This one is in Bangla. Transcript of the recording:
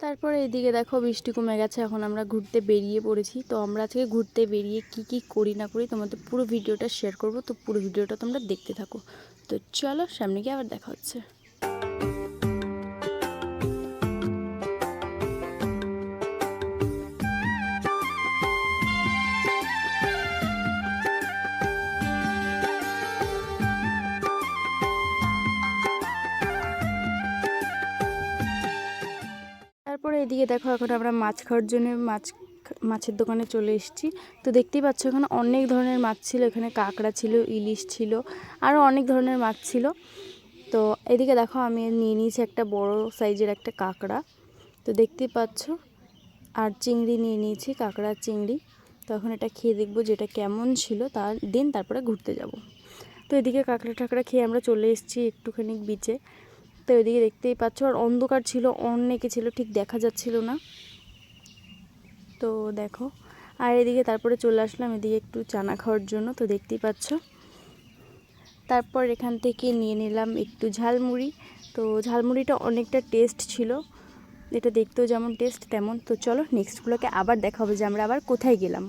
তারপরে এদিকে দেখো বৃষ্টি কমে গেছে, এখন আমরা ঘুরতে বেরিয়ে পড়েছি। তো আমরা আজকে ঘুরতে বেরিয়ে কি করি না করি তোমাদের পুরো ভিডিওটা শেয়ার করব, তো পুরো ভিডিওটা তোমরা দেখতে থাকো। তো চলো সামনে গিয়ে আবার দেখা হচ্ছে। তারপরে এদিকে দেখো এখন আমরা মাছ খাওয়ার জন্য মাছের দোকানে চলে এসেছি। তো দেখতেই পাচ্ছ এখানে অনেক ধরনের মাছ ছিল, এখানে কাঁকড়া ছিল, ইলিশ ছিল, আরও অনেক ধরনের মাছ ছিল। তো এদিকে দেখো আমি নিয়ে নিয়েছি একটা বড় সাইজের একটা কাঁকড়া, তো দেখতেই পাচ্ছ, আর চিংড়ি নিয়ে নিয়েছি, কাঁকড়া চিংড়ি। তো এখন এটা খেয়ে দেখবো যেটা কেমন ছিল, তারপরে ঘুরতে যাব। তো এদিকে কাঁকড়া টাকড়া খেয়ে আমরা চলে এসেছি একটুখানি বিচে। তো এদিকে দেখতেই পাচ্ছ, আর অন্ধকার ছিল, অনেকে ছিল, ঠিক দেখা যাচ্ছিল না। তো দেখো, আর এদিকে তারপরে চলে আসলাম এদিকে একটু চানা খাওয়ার জন্য। তো দেখতেই পাচ্ছ, তারপর এখান থেকে নিয়ে নিলাম একটু ঝালমুড়ি। তো ঝালমুড়িটা অনেকটা টেস্ট ছিল, এটা দেখতেও যেমন টেস্ট তেমন। তো চলো নেক্সট ব্লগে আবার দেখা হবে যে আমরা আবার কোথায় গেলাম।